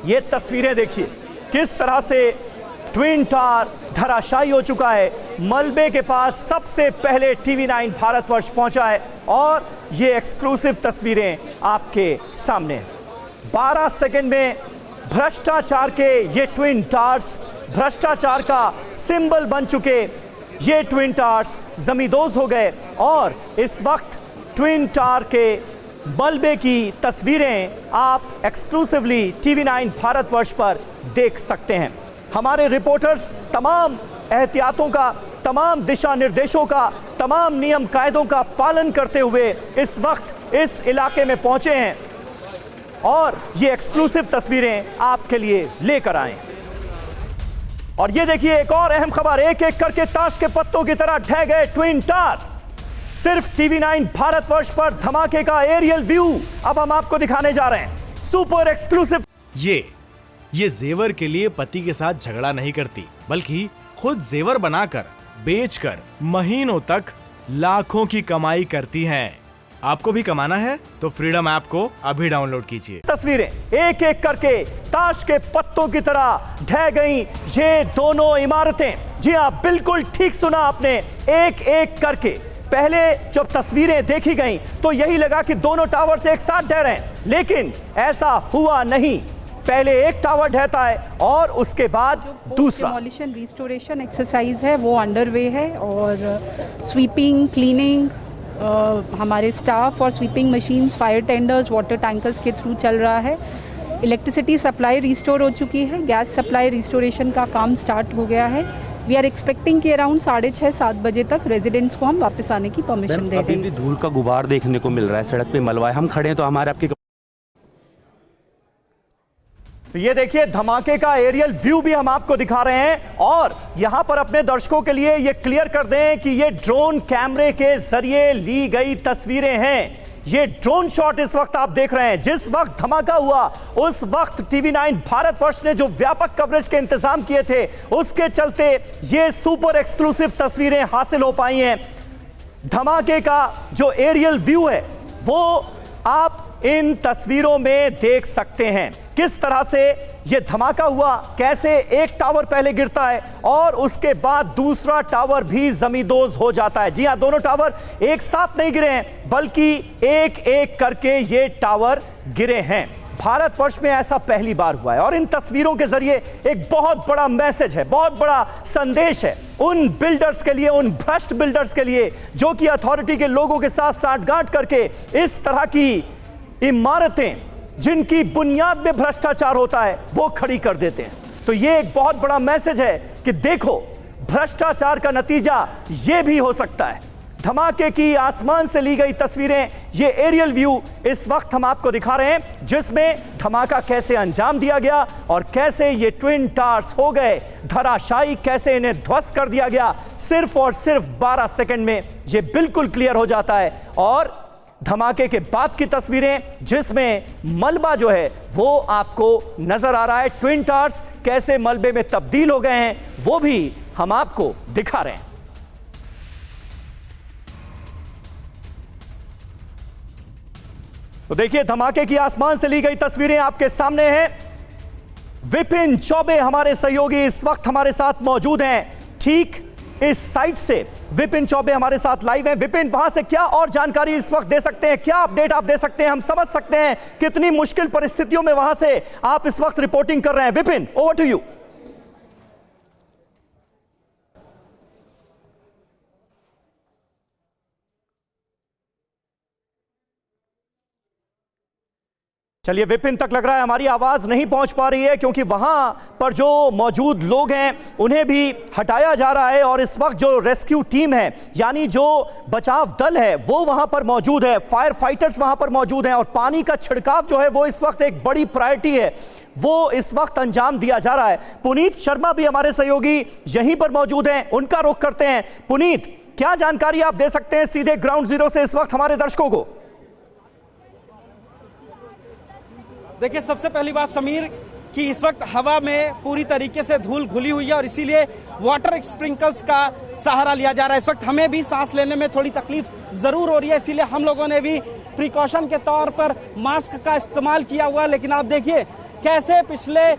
ये तस्वीरें देखिए किस तरह से ट्विन टावर धराशायी हो चुका है। मलबे के पास सबसे पहले TV9 भारतवर्ष पहुंचा है और ये एक्सक्लूसिव तस्वीरें आपके सामने हैं। 12 सेकंड में भ्रष्टाचार के ये ट्विन टावर्स, भ्रष्टाचार का सिंबल बन चुके ये ट्विन टावर्स जमींदोज हो गए और इस वक्त ट्विन टावर के मलबे की तस्वीरें आप एक्सक्लूसिवली TV9 भारतवर्ष पर देख सकते हैं। हमारे रिपोर्टर्स तमाम एहतियातों का, तमाम दिशा निर्देशों का, तमाम नियम कायदों का पालन करते हुए इस वक्त इस इलाके में पहुंचे हैं और ये एक्सक्लूसिव तस्वीरें आपके लिए लेकर आए। और ये देखिए एक और अहम खबर, एक एक करके ताश के पत्तों की तरह ढह गए ट्विन टावर। सिर्फ TV9 भारतवर्ष पर धमाके का एरियल व्यू अब हम आपको दिखाने जा रहे हैं, सुपर एक्सक्लूसिव। ये जेवर के लिए पति के साथ झगड़ा नहीं करती, बल्कि खुद जेवर बनाकर बेचकर महीनों तक लाखों की कमाई करती हैं। आपको भी कमाना है तो फ्रीडम ऐप को अभी डाउनलोड कीजिए। तस्वीरें एक एक करके ताश के पत्तों की तरह ढह गई ये दोनों इमारतें। जी हाँ, बिल्कुल ठीक सुना आपने, एक एक करके। पहले जब तस्वीरें देखी गई तो यही लगा कि दोनों टावर्स एक साथ ढह रहे हैं, लेकिन ऐसा हुआ नहीं। पहले एक टावर ढहता है और उसके बाद दूसरा। डिमोलिशन रिस्टोरेशन एक्सरसाइज है वो अंडरवे है और स्वीपिंग, क्लीनिंग हमारे स्टाफ और sweeping machines, fire tenders, water tankers के थ्रू चल रहा है। इलेक्ट्रिसिटी सप्लाई रिस्टोर हो चुकी है, गैस सप्लाई रिस्टोरेशन का काम स्टार्ट हो गया है। वी आर एक्सपेक्टिंग कि अराउंड 6:30-7 बजे तक रेजिडेंट्स को हम वापस आने की परमिशन दे देंगे। अभी भी धूल का गुबार देखने को मिल रहा है, सड़क पे मलबा है, हम खड़े हैं तो हमारे आपके। तो ये देखिए धमाके का एरियल व्यू भी हम आपको दिखा रहे हैं और यहां पर अपने दर्शकों के लिए ये क्लियर कर दें कि ये ड्रोन कैमरे के जरिए ली गई तस्वीरें हैं। ये ड्रोन शॉट इस वक्त आप देख रहे हैं। जिस वक्त धमाका हुआ उस वक्त TV9 भारतवर्ष ने जो व्यापक कवरेज के इंतजाम किए थे उसके चलते ये सुपर एक्सक्लूसिव तस्वीरें हासिल हो पाई हैं। धमाके का जो एरियल व्यू है वो आप इन तस्वीरों में देख सकते हैं। किस तरह से यह धमाका हुआ, कैसे एक टावर पहले गिरता है और उसके बाद दूसरा टावर भी जमींदोज हो जाता है। जी हां, दोनों टावर एक साथ नहीं गिरे हैं, बल्कि एक एक करके ये टावर गिरे हैं। भारतवर्ष में ऐसा पहली बार हुआ है और इन तस्वीरों के जरिए एक बहुत बड़ा मैसेज है, बहुत बड़ा संदेश है उन बिल्डर्स के लिए, उन भ्रष्ट बिल्डर्स के लिए जो कि अथॉरिटी के लोगों के साथ साठगांठ करके इस तरह की इमारतें जिनकी बुनियाद में भ्रष्टाचार होता है वो खड़ी कर देते हैं। तो ये एक बहुत बड़ा मैसेज है कि देखो भ्रष्टाचार का नतीजा ये भी हो सकता है। धमाके की आसमान से ली गई तस्वीरें, ये एरियल व्यू इस वक्त हम आपको दिखा रहे हैं जिसमें धमाका कैसे अंजाम दिया गया और कैसे ये ट्विन टावर्स हो गए धराशायी, कैसे इन्हें ध्वस्त कर दिया गया। सिर्फ और सिर्फ 12 सेकंड में ये बिल्कुल क्लियर हो जाता है। और धमाके के बाद की तस्वीरें जिसमें मलबा जो है वो आपको नजर आ रहा है, ट्विन टावर्स कैसे मलबे में तब्दील हो गए हैं वो भी हम आपको दिखा रहे हैं। तो देखिए धमाके की आसमान से ली गई तस्वीरें आपके सामने हैं। विपिन चौबे हमारे सहयोगी इस वक्त हमारे साथ मौजूद हैं, ठीक इस साइट से विपिन चौबे हमारे साथ लाइव हैं। विपिन, वहां से क्या और जानकारी इस वक्त दे सकते हैं, क्या अपडेट आप दे सकते हैं? हम समझ सकते हैं कितनी मुश्किल परिस्थितियों में वहां से आप इस वक्त रिपोर्टिंग कर रहे हैं। Vipin, over to you. चलिए, विपिन तक लग रहा है हमारी आवाज नहीं पहुंच पा रही है क्योंकि वहां पर जो मौजूद लोग हैं उन्हें भी हटाया जा रहा है और इस वक्त जो रेस्क्यू टीम है यानी जो बचाव दल है वो वहां पर मौजूद है, फायर फाइटर्स वहां पर मौजूद हैं और पानी का छिड़काव जो है वो इस वक्त एक बड़ी प्रायोरिटी है, वो इस वक्त अंजाम दिया जा रहा है। पुनीत शर्मा भी हमारे सहयोगी यहीं पर मौजूद हैं, उनका रुख करते हैं। पुनीत, क्या जानकारी आप दे सकते हैं सीधे ग्राउंड जीरो से इस वक्त हमारे दर्शकों को? देखिए, सबसे पहली बात समीर कि इस वक्त हवा में पूरी तरीके से धूल घुली हुई है और इसीलिए वाटर स्प्रिंकल्स का सहारा लिया जा रहा है। इस वक्त हमें भी सांस लेने में थोड़ी तकलीफ जरूर हो रही है, इसीलिए हम लोगों ने भी प्रिकॉशन के तौर पर मास्क का इस्तेमाल किया हुआ है। लेकिन आप देखिए कैसे पिछले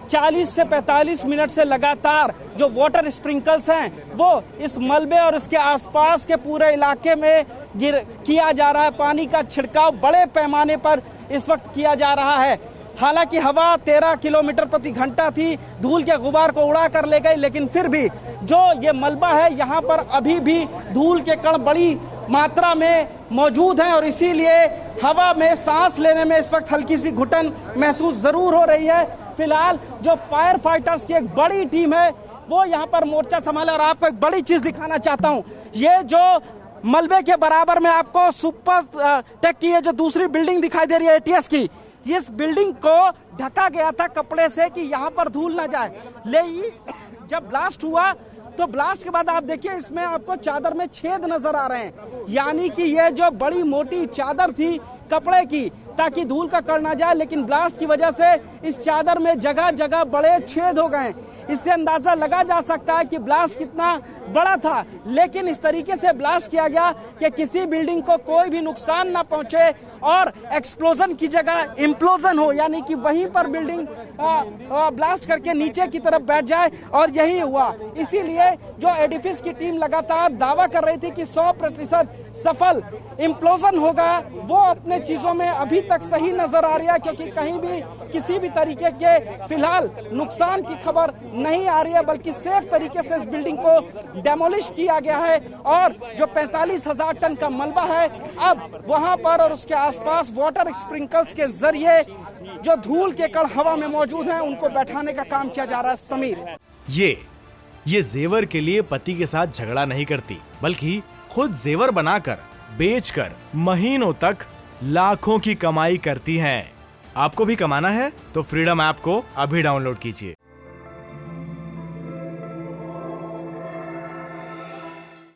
40 से 45 मिनट से लगातार जो वाटर स्प्रिंकल्स हैं वो इस मलबे और इसके आसपास के पूरे इलाके में किया जा रहा है। पानी का छिड़काव बड़े पैमाने पर इस वक्त किया जा रहा है। हालांकि हवा 13 किलोमीटर प्रति घंटा थी, धूल के गुबार को उड़ा कर ले गई, लेकिन फिर भी जो ये मलबा है यहाँ पर अभी भी धूल के कण बड़ी मात्रा में मौजूद हैं और इसीलिए हवा में सांस लेने में इस वक्त हल्की सी घुटन महसूस जरूर हो रही है। फिलहाल जो फायर फाइटर्स की एक बड़ी टीम है वो यहाँ पर मोर्चा संभाला और आपको एक बड़ी चीज दिखाना चाहता हूँ। ये जो मलबे के बराबर में आपको सुपर टेक की ये जो दूसरी बिल्डिंग दिखाई दे रही है एटीएस की, इस बिल्डिंग को ढका गया था कपड़े से कि यहाँ पर धूल ना जाए। लेकिन जब ब्लास्ट हुआ तो ब्लास्ट के बाद आप देखिए इसमें आपको चादर में छेद नजर आ रहे हैं, यानी कि ये जो बड़ी मोटी चादर थी कपड़े की ताकि धूल का कण ना जाए, लेकिन ब्लास्ट की वजह से इस चादर में जगह जगह बड़े छेद हो गए। इससे अंदाजा लगा जा सकता है कि ब्लास्ट कितना बड़ा था, लेकिन इस तरीके से ब्लास्ट किया गया कि किसी बिल्डिंग को कोई भी नुकसान ना पहुंचे और एक्सप्लोजन की जगह इम्प्लोजन हो, यानी कि वहीं पर बिल्डिंग ब्लास्ट करके नीचे की तरफ बैठ जाए, और यही हुआ। इसीलिए जो एडिफिस की टीम लगातार दावा कर रही थी कि 100% सफल इम्प्लोजन होगा, वो अपने चीजों में अभी तक सही नजर आ रही है, क्योंकि कहीं भी किसी भी तरीके के फिलहाल नुकसान की खबर नहीं आ रही है, बल्कि सेफ तरीके से इस बिल्डिंग को डेमोलिश किया गया है। और जो 45,000 टन का मलबा है अब वहां पर और उसके आसपास वाटर स्प्रिंकल्स के जरिए जो धूल के कण हवा में मौजूद हैं उनको बैठाने का काम किया जा रहा है। समीर, ये जेवर के लिए पति के साथ झगड़ा नहीं करती, बल्कि खुद जेवर बनाकर बेचकर महीनों तक लाखों की कमाई करती हैं। आपको भी कमाना है तो फ्रीडम ऐप को अभी डाउनलोड कीजिए।